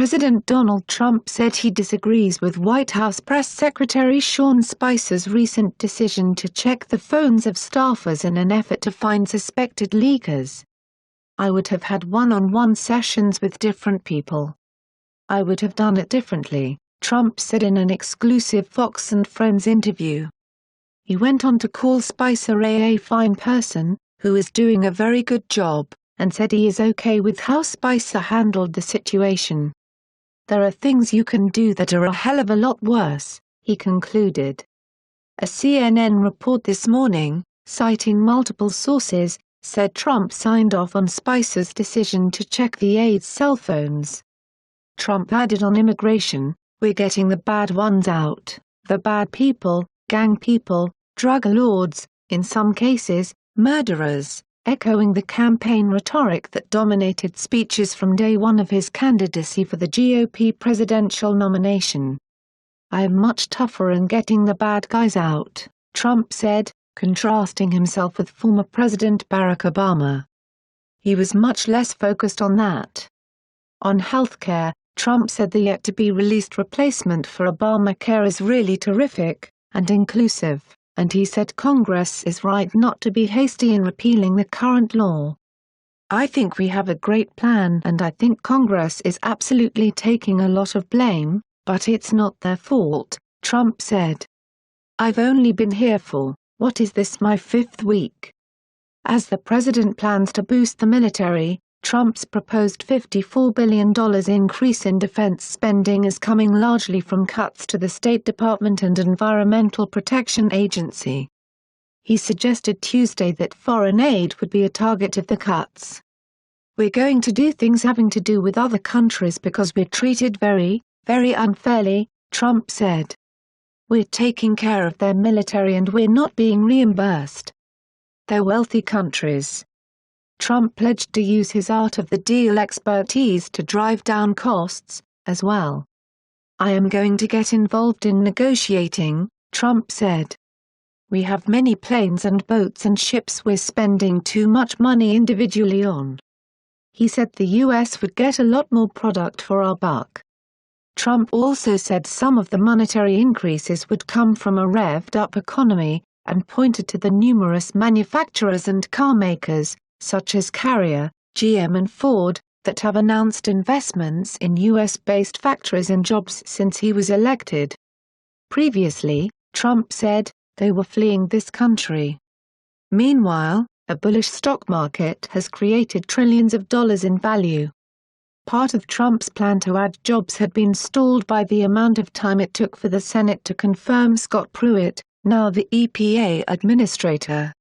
President Donald Trump said he disagrees with White House Press Secretary Sean Spicer's recent decision to check the phones of staffers in an effort to find suspected leakers. "I would have had one-on-one sessions with different people. I would have done it differently," Trump said in an exclusive Fox and Friends interview. He went on to call Spicer a fine person, who is doing a very good job, and said he is okay with how Spicer handled the situation. "There are things you can do that are a hell of a lot worse," he concluded. A CNN report this morning, citing multiple sources, said Trump signed off on Spicer's decision to check the aides' cell phones. Trump added on immigration, "We're getting the bad ones out, the bad people, gang people, drug lords, in some cases, murderers," echoing the campaign rhetoric that dominated speeches from day one of his candidacy for the GOP presidential nomination. "I am much tougher in getting the bad guys out," Trump said, contrasting himself with former President Barack Obama. He was much less focused on that. On healthcare, Trump said the yet-to-be-released replacement for Obamacare is really terrific and inclusive, and he said Congress is right not to be hasty in repealing the current law. "I think we have a great plan and I think Congress is absolutely taking a lot of blame, but it's not their fault," Trump said. "I've only been here for, what is this, my 5th week?" As the president plans to boost the military, Trump's proposed $54 billion increase in defense spending is coming largely from cuts to the State Department and Environmental Protection Agency. He suggested Tuesday that foreign aid would be a target of the cuts. "We're going to do things having to do with other countries because we're treated very, very unfairly," Trump said. "We're taking care of their military and we're not being reimbursed. They're wealthy countries." Trump pledged to use his art of the deal expertise to drive down costs, as well. "I am going to get involved in negotiating," Trump said. "We have many planes and boats and ships we're spending too much money individually on." He said the U.S. would get a lot more product for our buck. Trump also said some of the monetary increases would come from a revved-up economy, and pointed to the numerous manufacturers and car makers, such as Carrier, GM and Ford, that have announced investments in U.S.-based factories and jobs since he was elected. Previously, Trump said, they were fleeing this country. Meanwhile, a bullish stock market has created trillions of dollars in value. Part of Trump's plan to add jobs had been stalled by the amount of time it took for the Senate to confirm Scott Pruitt, now the EPA administrator.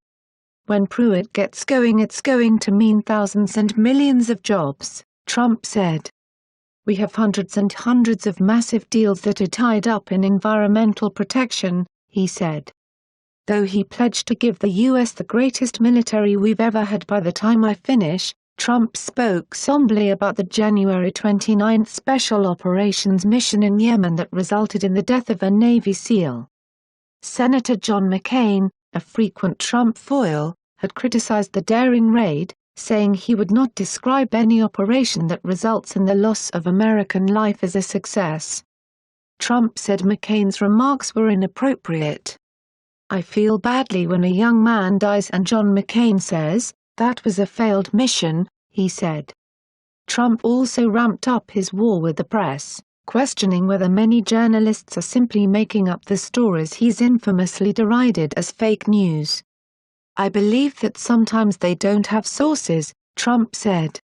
"When Pruitt gets going, it's going to mean thousands and millions of jobs," Trump said. "We have hundreds and hundreds of massive deals that are tied up in environmental protection," he said. Though he pledged to give the U.S. the greatest military we've ever had by the time I finish, Trump spoke somberly about the January 29 Special Operations mission in Yemen that resulted in the death of a Navy SEAL. Senator John McCain, a frequent Trump foil, had criticized the daring raid, saying he would not describe any operation that results in the loss of American life as a success. Trump said McCain's remarks were inappropriate. "I feel badly when a young man dies and John McCain says, that was a failed mission," he said. Trump also ramped up his war with the press, questioning whether many journalists are simply making up the stories he's infamously derided as fake news. "I believe that sometimes they don't have sources," Trump said.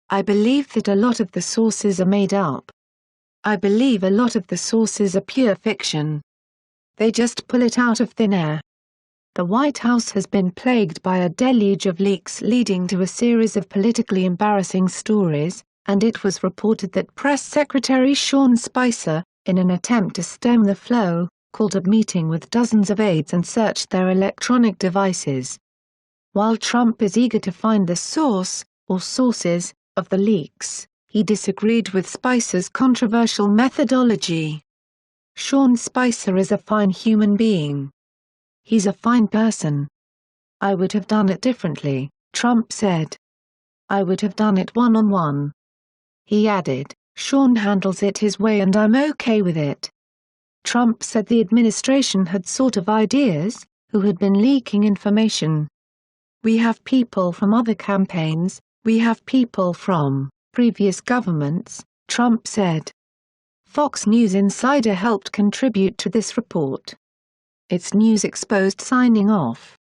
"I believe that a lot of the sources are made up. I believe a lot of the sources are pure fiction. They just pull it out of thin air." The White House has been plagued by a deluge of leaks leading to a series of politically embarrassing stories, and it was reported that Press Secretary Sean Spicer, in an attempt to stem the flow, called a meeting with dozens of aides and searched their electronic devices. While Trump is eager to find the source, or sources, of the leaks, he disagreed with Spicer's controversial methodology. "Sean Spicer is a fine human being. He's a fine person. I would have done it differently," Trump said. "I would have done it one-on-one." He added, Sean handles it his way and I'm okay with it." Trump said the administration had sort of ideas, who had been leaking information. "We have people from other campaigns, we have people from previous governments," Trump said. Fox News Insider helped contribute to this report. It's News Exposed signing off.